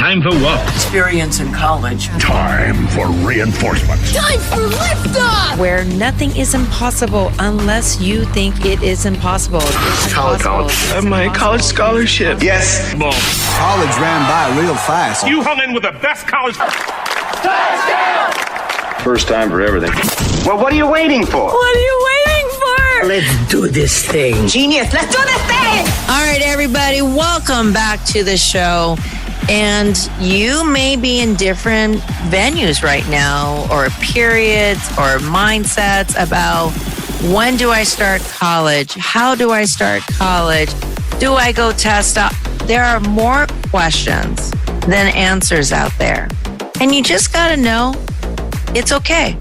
Time for what? Experience in college. Time for reinforcement. Time for liftoff! Where nothing is impossible unless you think it is impossible. College. I have my college scholarship. Yes. Boom. College ran by real fast. You hung in with the best college. Touchdown! First time for everything. Well, what are you waiting for? What are you waiting for? Let's do this thing. Genius, let's do this thing! All right, everybody, welcome back to the show. And you may be in different venues right now, or periods, or mindsets about when do I start college? How do I start college? Do I go test out? There are more questions than answers out there. And you just got to know it's okay.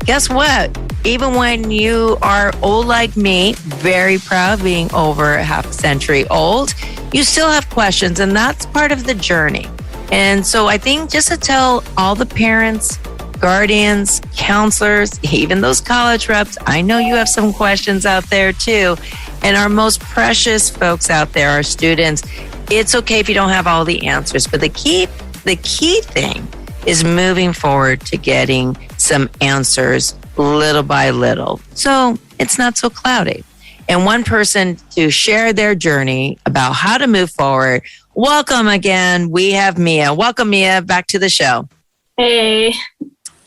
Guess what? Even when you are old like me, very proud being over half a century old, you still have questions, and that's part of the journey. And so I think just to tell all the parents, guardians, counselors, even those college reps, I know you have some questions out there too. And our most precious folks out there, our students, it's okay if you don't have all the answers, but the key thing is moving forward to getting some answers little by little. So it's not so cloudy. And one person to share their journey about how to move forward. Welcome again. We have Mia. Welcome, Mia, back to the show. Hey.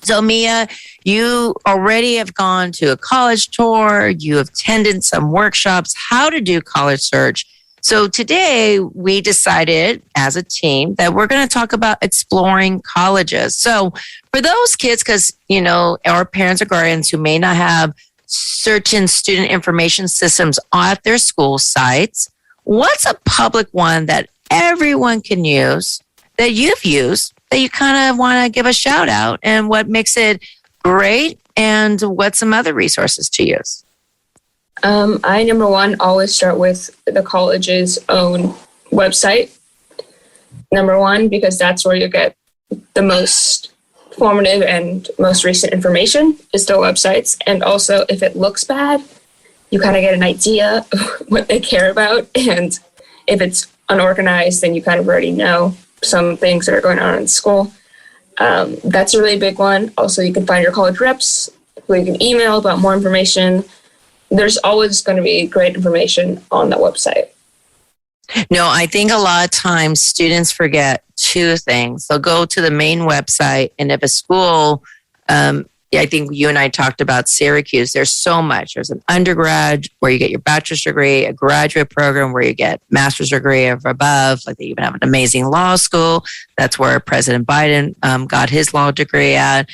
So Mia, you already have gone to a college tour. You have attended some workshops, how to do college search. So today we decided as a team that we're going to talk about exploring colleges. So for those kids, because, you know, our parents or guardians who may not have certain student information systems at their school sites, what's a public one that everyone can use, that you've used, that you kind of want to give a shout out, and what makes it great, and what's some other resources to use? I, number one, always start with the college's own website. Number one, because that's where you get the most formative and most recent information is the websites. And also, if it looks bad, you kind of get an idea of what they care about. And if it's unorganized, then you kind of already know some things that are going on in school. That's a really big one. Also, you can find your college reps who you can email about more information. There's always going to be great information on that website. No, I think a lot of times students forget two things. They'll go to the main website, and if a school, I think you and I talked about Syracuse, there's so much. There's an undergrad where you get your bachelor's degree, a graduate program where you get master's degree or above. Like they even have an amazing law school. That's where President Biden got his law degree at.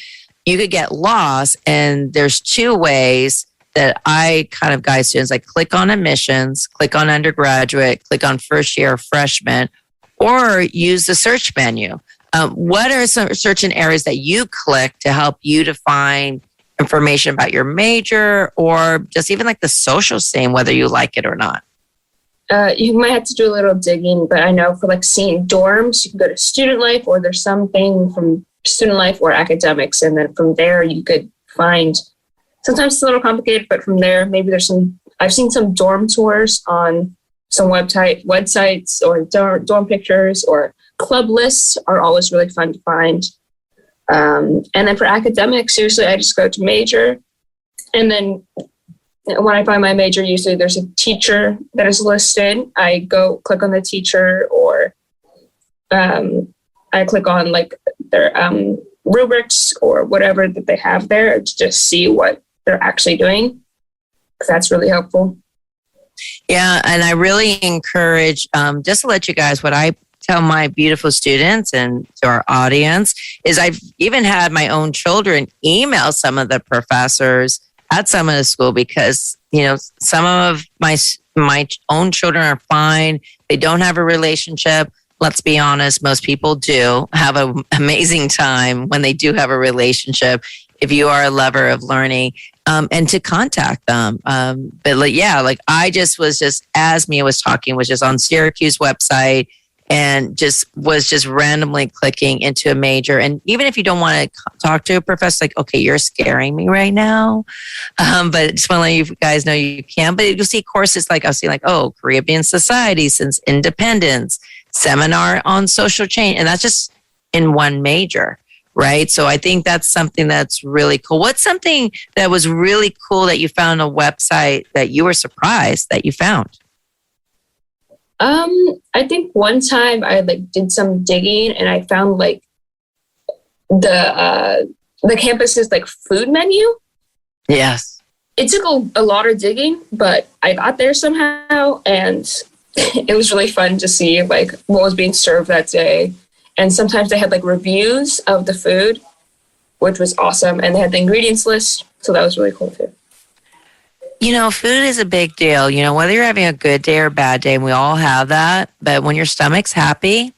You could get lost, and there's two ways that I kind of guide students, like click on admissions, click on undergraduate, click on first year freshman, or use the search menu. What are some certain areas that you click to help you to find information about your major, or just even like the social scene, whether you like it or not? You might have to do a little digging, but I know for like seeing dorms, you can go to student life, or there's something from student life or academics. And then from there, you could find, sometimes it's a little complicated, but from there, maybe there's I've seen some dorm tours on some websites, or dorm pictures, or club lists are always really fun to find. And then for academics, usually I just go to major. And then when I find my major, usually there's a teacher that is listed. I go click on the teacher, or I click on like their rubrics or whatever that they have there to just see what they're actually doing. That's really helpful. Yeah, and I really encourage, just to let you guys, what I tell my beautiful students and to our audience is I've even had my own children email some of the professors at some of the school, because, you know, some of my own children are fine. They don't have a relationship. Let's be honest, most people do have an amazing time when they do have a relationship, if you are a lover of learning, and to contact them. But like, yeah, like I was as Mia was talking, was just on Syracuse website, and was just randomly clicking into a major. And even if you don't want to talk to a professor, like, okay, you're scaring me right now. But just want to let you guys know you can. But you'll see courses like, I'll see like, oh, Caribbean Society since independence, seminar on social change. And that's just in one major, right? So I think that's something that's really cool. What's something that was really cool that you found on a website that you were surprised that you found? I think one time I did some digging and I found the campus's food menu. Yes. It took a lot of digging, but I got there somehow, and it was really fun to see what was being served that day. And sometimes they had reviews of the food, which was awesome, and they had the ingredients list, so that was really cool too. Food is a big deal. Whether you're having a good day or a bad day, and we all have that, but when your stomach's happy,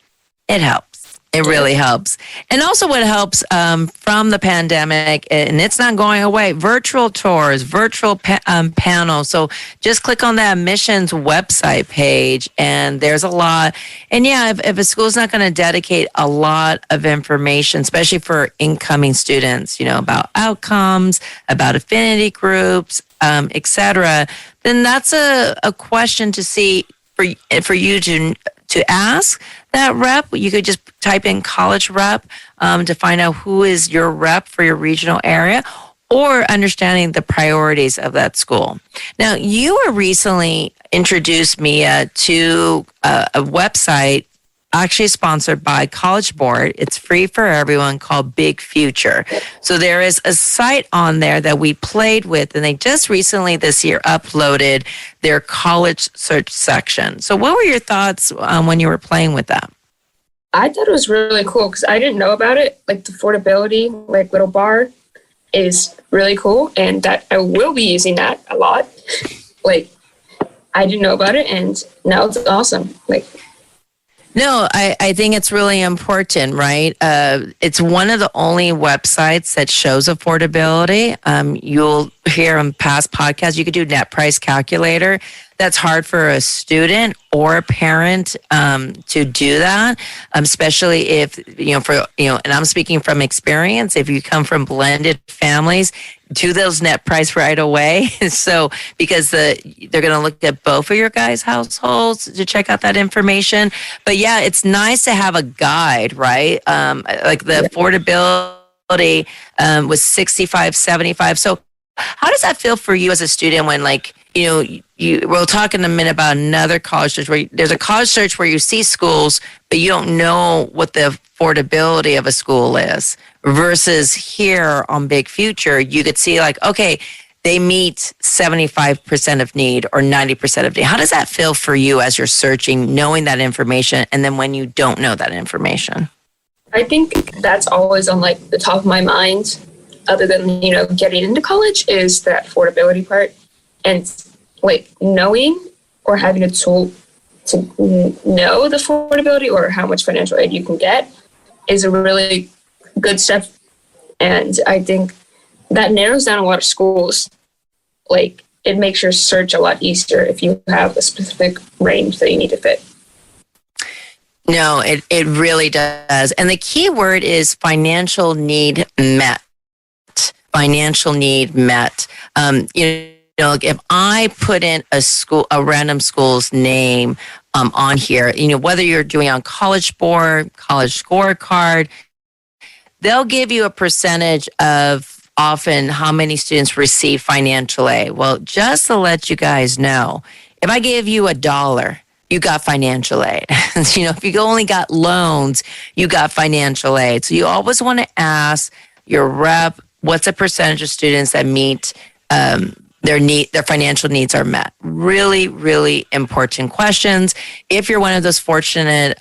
it helps. It really helps. And also what helps from the pandemic, and it's not going away, virtual tours, virtual panels. So just click on that admissions website page, and there's a lot. And yeah, if a school's not going to dedicate a lot of information, especially for incoming students, about outcomes, about affinity groups, et cetera, then that's a question to see for you to ask that rep. You could just type in college rep to find out who is your rep for your regional area, or understanding the priorities of that school. Now, you were recently introduced, Mia, to a website actually sponsored by College Board. It's free for everyone, called Big Future. So there is a site on there that we played with, and they just recently this year uploaded their college search section. So what were your thoughts when you were playing with that? I thought it was really cool because I didn't know about it. The affordability, little bar is really cool, and that I will be using that a lot. I didn't know about it, and now it's awesome. No, I think it's really important, right? It's one of the only websites that shows affordability. You'll hear on past podcasts, you could do net price calculator. That's hard for a student or a parent to do that, especially if, and I'm speaking from experience, if you come from blended families, do those net price right away. So, because they're going to look at both of your guys' households to check out that information. But yeah, it's nice to have a guide, right? The affordability was 65, 75. So how does that feel for you as a student when we'll talk in a minute about another college search where there's a college search where you see schools, but you don't know what the affordability of a school is, versus here on Big Future, you could see okay, they meet 75% of need or 90% of need. How does that feel for you as you're searching, knowing that information, and then when you don't know that information? I think that's always on the top of my mind, other than, getting into college, is that affordability part. And knowing or having a tool to know the affordability or how much financial aid you can get is a really good step. And I think that narrows down a lot of schools. It makes your search a lot easier if you have a specific range that you need to fit. No, it really does. And the key word is financial need met. Financial need met. If I put in a random school's name on here, whether you're doing on College Board, College Scorecard, they'll give you a percentage of often how many students receive financial aid. Well, just to let you guys know, if I gave you $1, you got financial aid. If you only got loans, you got financial aid. So you always want to ask your rep, what's a percentage of students that meet their financial needs are met? Really, really important questions. If you're one of those fortunate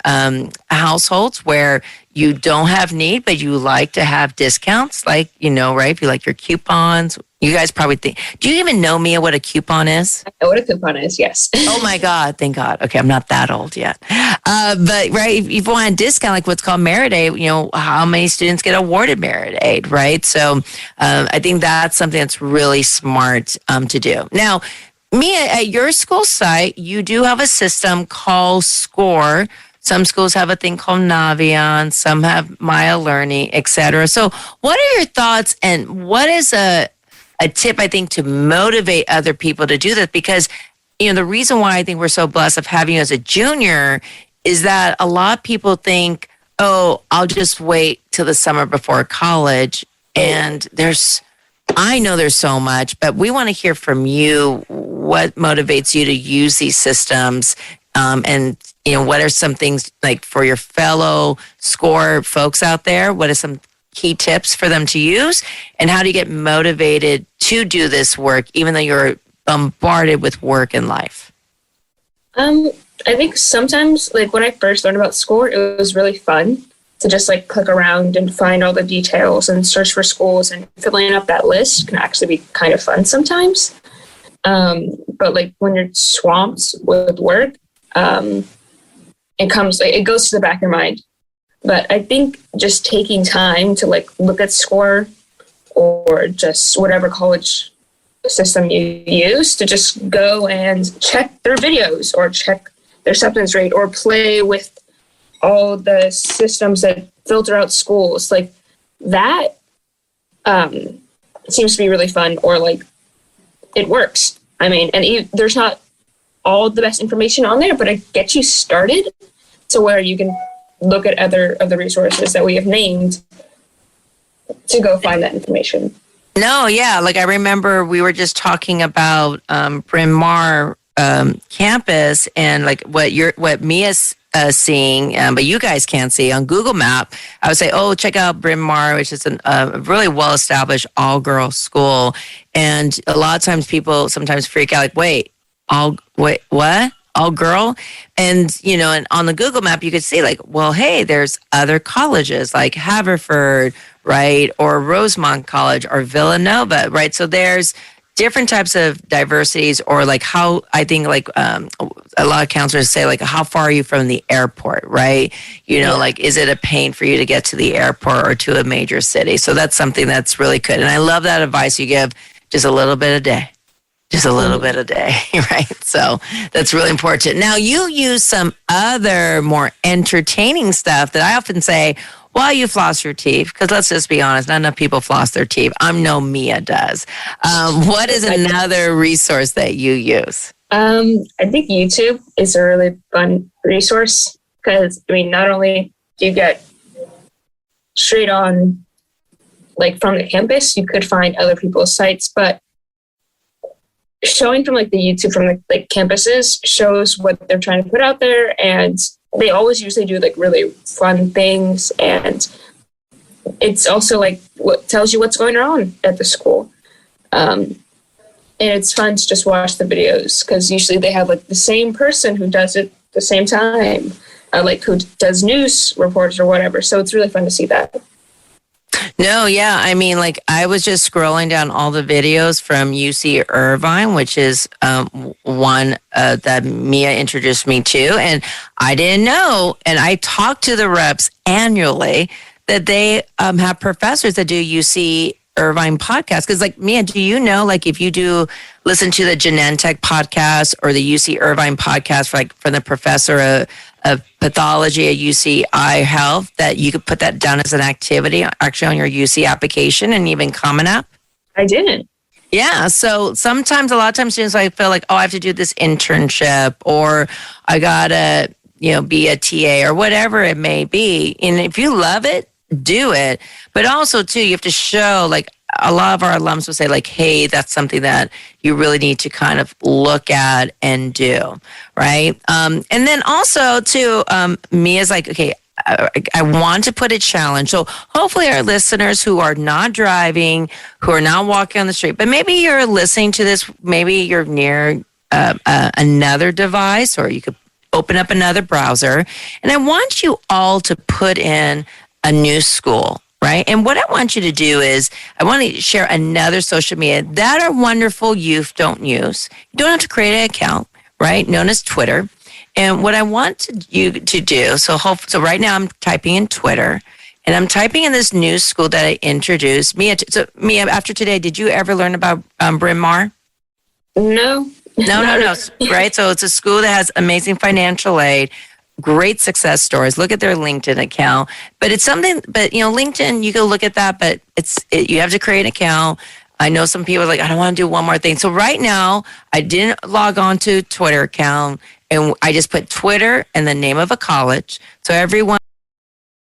households where you don't have need, but you like to have discounts, right? If you like your coupons, you guys probably think, do you even know, Mia, what a coupon is? I know what a coupon is, yes. Oh my God, thank God. Okay, I'm not that old yet. But right, if you want a discount, what's called merit aid, how many students get awarded merit aid, right? So I think that's something that's really smart to do. Now, Mia, at your school site, you do have a system called SCORE. Some schools have a thing called Navion, some have Maya Learning, et cetera. So what are your thoughts, and what is a tip, I think, to motivate other people to do this? Because, the reason why I think we're so blessed of having you as a junior is that a lot of people think, oh, I'll just wait till the summer before college. And I know there's so much, but we want to hear from you. What motivates you to use these systems? And, what are some things like for your fellow SCORE folks out there? What are some key tips for them to use? And how do you get motivated to do this work, even though you're bombarded with work and life? I think sometimes, like when I first learned about SCORE, it was really fun to just like click around and find all the details and search for schools, and filling up that list can actually be kind of fun sometimes. But like when you're swamped with work, it goes to the back of your mind. But I think just taking time to like look at SCORE or just whatever college system you use, to just go and check their videos or check their acceptance rate or play with all the systems that filter out schools, like that seems to be really fun, or like it works. I mean, and there's not all the best information on there, but it gets you started to where you can look at other of the resources that we have named to go find that information. No, yeah. Like I remember we were just talking about Bryn Mawr campus, and like what Mia's seeing, but you guys can't see on Google Map. I would say, oh, check out Bryn Mawr, which is a really well-established all-girls school. And a lot of times people sometimes freak out, like, what? All girl? And, and on the Google Map, you could see like, well, hey, there's other colleges like Haverford, right? Or Rosemont College or Villanova, right? So there's different types of diversities, or like how I think like a lot of counselors say, like, how far are you from the airport, right? Like, is it a pain for you to get to the airport or to a major city? So that's something that's really good. And I love that advice you give, just a little bit a day. Just a little bit a day, right? So that's really important. Now, you use some other more entertaining stuff that I often say while you floss your teeth, because let's just be honest, not enough people floss their teeth. I know Mia does. What is another resource that you use? I think YouTube is a really fun resource because, not only do you get straight on, like from the campus, you could find other people's sites, but showing from like the YouTube from the campuses shows what they're trying to put out there, and they always usually do like really fun things, and it's also like what tells you what's going on at the school, and it's fun to just watch the videos because usually they have like the same person who does it at the same time, like who does news reports or whatever, so it's really fun to see that. No, yeah. Like I was just scrolling down all the videos from UC Irvine, which is one that Mia introduced me to. And I didn't know. And I talk to the reps annually that they have professors that do UC Irvine podcast. Because like, Mia, do you know, like if you do listen to the Genentech podcast or the UC Irvine podcast for the professor of pathology at UC Eye Health, that you could put that down as an activity actually on your UC application and even Common App? I didn't. Yeah. So sometimes, a lot of times students, I feel like, oh, I have to do this internship, or I gotta, be a TA or whatever it may be. And if you love it, do it. But also too, you have to show, like, a lot of our alums will say like, hey, that's something that you really need to kind of look at and do, right? And then also too, Mia's like, okay, I want to put a challenge. So hopefully our listeners who are not driving, who are not walking on the street, but maybe you're listening to this, maybe you're near another device, or you could open up another browser. And I want you all to put in a new school. Right. And what I want you to do is I want to share another social media that our wonderful youth don't use. You don't have to create an account, right? Known as Twitter. And what I want you to do, so right now I'm typing in Twitter, and I'm typing in this new school that I introduced. Mia, after today, did you ever learn about Bryn Mawr? No. No. Right. So it's a school that has amazing financial aid, great success stories. Look at their LinkedIn account. But it's something, LinkedIn, you can look at that, but you have to create an account. I know some people are like, I don't want to do one more thing. So right now, I didn't log on to Twitter account, And I just put Twitter and the name of a college. So everyone